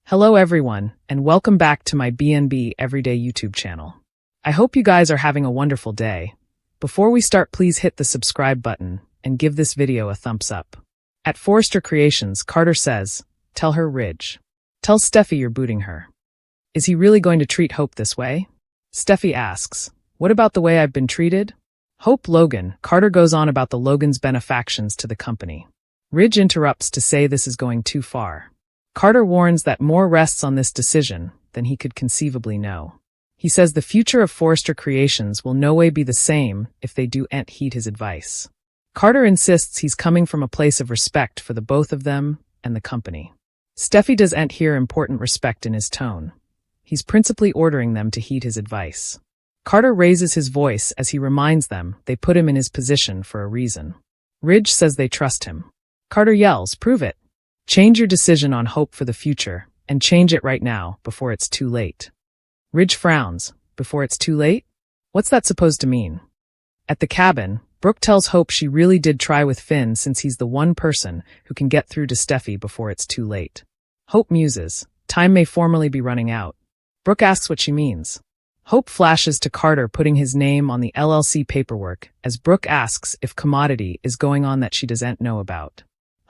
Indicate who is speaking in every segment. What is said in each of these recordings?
Speaker 1: Hello everyone, and welcome back to my BNB Everyday YouTube channel. I hope you guys are having a wonderful day. Before we start, please hit the subscribe button and give this video a thumbs up. At Forrester Creations, Carter says, "Tell her Ridge. Tell Steffi you're booting her." Is he really going to treat Hope this way? Steffi asks, "What about the way I've been treated?" Hope Logan, Carter goes on about the Logan's benefactions to the company. Ridge interrupts to say this is going too far. Carter warns that more rests on this decision than he could conceivably know. He says the future of Forrester Creations will no way be the same if they don't heed his advice. Carter insists he's coming from a place of respect for the both of them and the company. Steffi doesn't hear important respect in his tone. He's principally ordering them to heed his advice. Carter raises his voice as he reminds them they put him in his position for a reason. Ridge says they trust him. Carter yells, "Prove it. Change your decision on Hope for the future, and change it right now, before it's too late." Ridge frowns. Before it's too late? What's that supposed to mean? At the cabin, Brooke tells Hope she really did try with Finn since he's the one person who can get through to Steffi before it's too late. Hope muses. Time may formally be running out. Brooke asks what she means. Hope flashes to Carter putting his name on the LLC paperwork as Brooke asks if commodity is going on that she doesn't know about.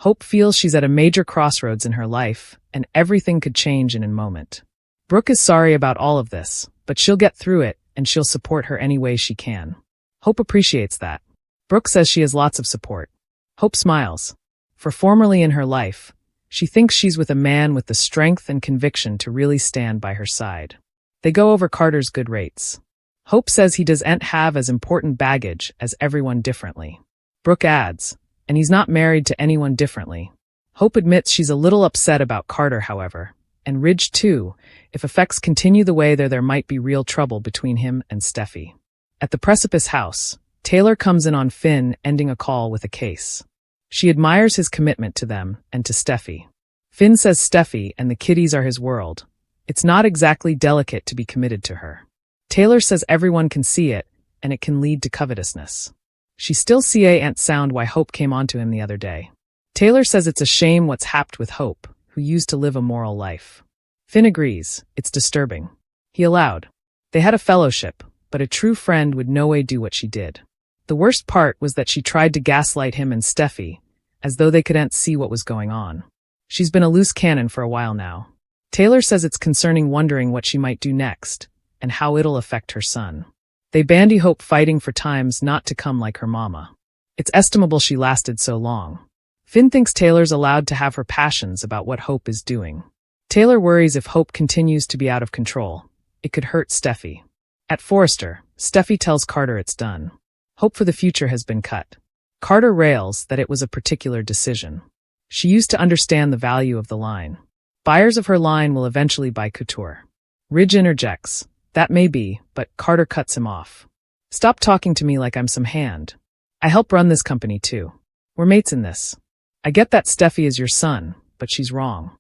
Speaker 1: Hope feels she's at a major crossroads in her life, and everything could change in a moment. Brooke is sorry about all of this, but she'll get through it, and she'll support her any way she can. Hope appreciates that. Brooke says she has lots of support. Hope smiles. For formerly in her life, she thinks she's with a man with the strength and conviction to really stand by her side. They go over Carter's good rates. Hope says he doesn't have as important baggage as everyone differently. Brooke adds, and he's not married to anyone differently. Hope admits she's a little upset about Carter, however, and Ridge too. If effects continue the way there might be real trouble between him and Steffi. At the Precipice house, Taylor comes in on Finn ending a call with a case. She admires his commitment to them and to Steffi. Finn says Steffi and the kiddies are his world. It's not exactly delicate to be committed to her. Taylor says everyone can see it, and it can lead to covetousness. She still can't sound why Hope came onto him the other day. Taylor says it's a shame what's happened with Hope, who used to live a moral life. Finn agrees. It's disturbing. He allowed. They had a fellowship, but a true friend would no way do what she did. The worst part was that she tried to gaslight him and Steffi, as though they couldn't see what was going on. She's been a loose cannon for a while now. Taylor says it's concerning, wondering what she might do next, and how it'll affect her son. They bandy Hope fighting for times not to come like her mama. It's estimable she lasted so long. Finn thinks Taylor's allowed to have her passions about what Hope is doing. Taylor worries if Hope continues to be out of control, it could hurt Steffi. At Forrester, Steffi tells Carter it's done. Hope for the future has been cut. Carter rails that it was a particular decision. She used to understand the value of the line. Buyers of her line will eventually buy couture. Ridge interjects. That may be, but Carter cuts him off. "Stop talking to me like I'm some hand. I help run this company too. We're mates in this. I get that Steffi is your son, but she's wrong."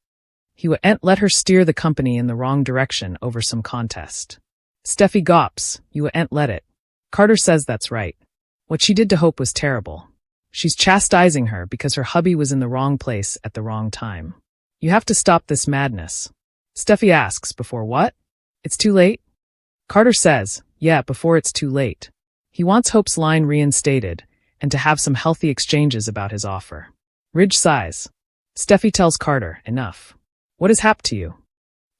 Speaker 1: He wouldn't let her steer the company in the wrong direction over some contest. Steffi gawps. "You wouldn't let it." Carter says that's right. What she did to Hope was terrible. She's chastising her because her hubby was in the wrong place at the wrong time. "You have to stop this madness." Steffi asks, "Before what? It's too late?" Carter says, "Yeah, before it's too late." He wants Hope's line reinstated and to have some healthy exchanges about his offer. Ridge sighs. Steffi tells Carter, "Enough. What has happened to you?"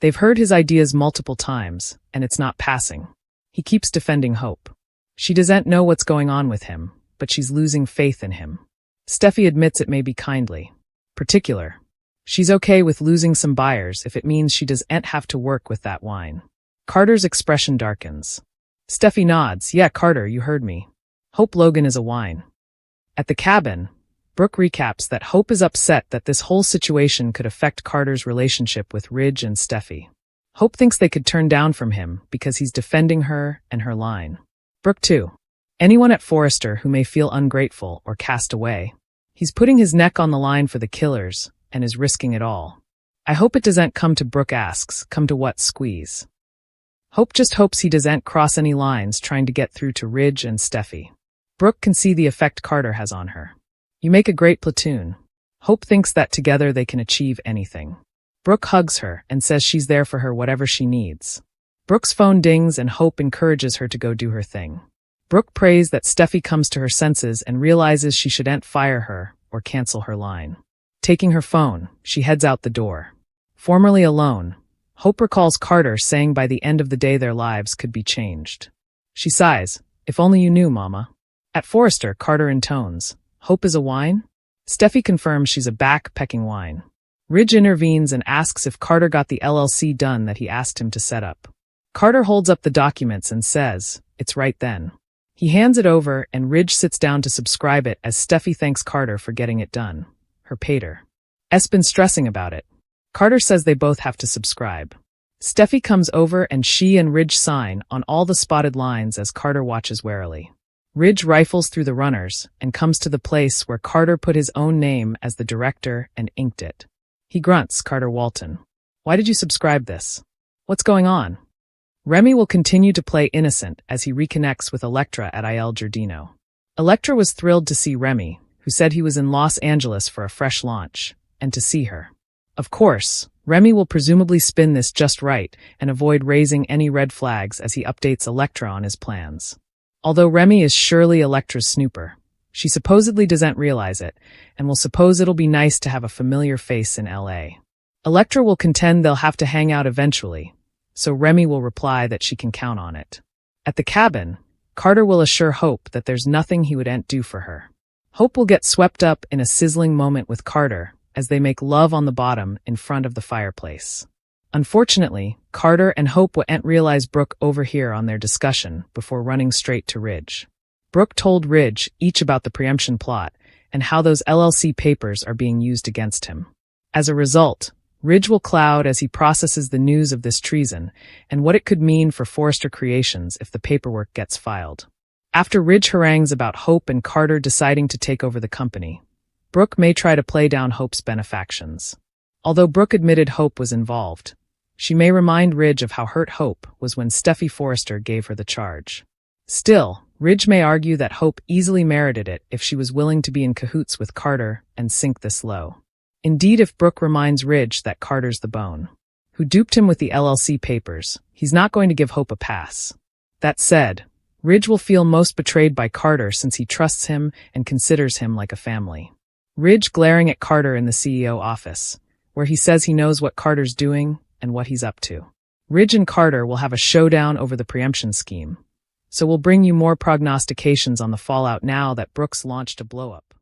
Speaker 1: They've heard his ideas multiple times, and it's not passing. He keeps defending Hope. She doesn't know what's going on with him, but she's losing faith in him. Steffi admits it may be kindly. Particular. She's okay with losing some buyers if it means she doesn't have to work with that wine. Carter's expression darkens. Steffi nods. "Yeah, Carter, you heard me. Hope Logan is a wine." At the cabin, Brooke recaps that Hope is upset that this whole situation could affect Carter's relationship with Ridge and Steffi. Hope thinks they could turn down from him because he's defending her and her line. Brooke too. Anyone at Forrester who may feel ungrateful or cast away. He's putting his neck on the line for the killers and is risking it all. I hope it doesn't come to, Brooke asks, come to what, squeeze? Hope just hopes he doesn't cross any lines trying to get through to Ridge and Steffi. Brooke can see the effect Carter has on her. You make a great platoon. Hope thinks that together they can achieve anything. Brooke hugs her and says she's there for her whatever she needs. Brooke's phone dings and Hope encourages her to go do her thing. Brooke prays that Steffi comes to her senses and realizes she shouldn't fire her or cancel her line. Taking her phone, she heads out the door. Formerly alone, Hope recalls Carter saying by the end of the day their lives could be changed. She sighs, "If only you knew, Mama." At Forrester, Carter intones, "Hope is a wine?" Steffi confirms she's a back-pecking wine. Ridge intervenes and asks if Carter got the LLC done that he asked him to set up. Carter holds up the documents and says, "It's right then." He hands it over and Ridge sits down to subscribe it as Steffi thanks Carter for getting it done. Her pater. S been stressing about it. Carter says they both have to subscribe. Steffi comes over and she and Ridge sign on all the spotted lines as Carter watches warily. Ridge rifles through the runners and comes to the place where Carter put his own name as the director and inked it. He grunts, "Carter Walton. Why did you subscribe this? What's going on?" Remy will continue to play innocent as he reconnects with Elektra at Il Giardino. Elektra was thrilled to see Remy, who said he was in Los Angeles for a fresh launch, and to see her. Of course, Remy will presumably spin this just right and avoid raising any red flags as he updates Elektra on his plans. Although Remy is surely Elektra's snooper, she supposedly doesn't realize it, and will suppose it'll be nice to have a familiar face in LA. Elektra will contend they'll have to hang out eventually, so Remy will reply that she can count on it. At the cabin, Carter will assure Hope that there's nothing he wouldn't do for her. Hope will get swept up in a sizzling moment with Carter as they make love on the bottom in front of the fireplace. Unfortunately, Carter and Hope wouldn't realize Brooke overhear on their discussion before running straight to Ridge. Brooke told Ridge each about the preemption plot and how those LLC papers are being used against him. As a result, Ridge will cloud as he processes the news of this treason and what it could mean for Forrester Creations if the paperwork gets filed. After Ridge harangues about Hope and Carter deciding to take over the company, Brooke may try to play down Hope's benefactions. Although Brooke admitted Hope was involved, she may remind Ridge of how hurt Hope was when Steffi Forrester gave her the charge. Still, Ridge may argue that Hope easily merited it if she was willing to be in cahoots with Carter and sink this low. Indeed, if Brooke reminds Ridge that Carter's the bone who duped him with the LLC papers, he's not going to give Hope a pass. That said, Ridge will feel most betrayed by Carter since he trusts him and considers him like a family. Ridge glaring at Carter in the CEO office, where he says he knows what Carter's doing and what he's up to. Ridge and Carter will have a showdown over the preemption scheme, so we'll bring you more prognostications on the fallout now that Brooke's launched a blow-up.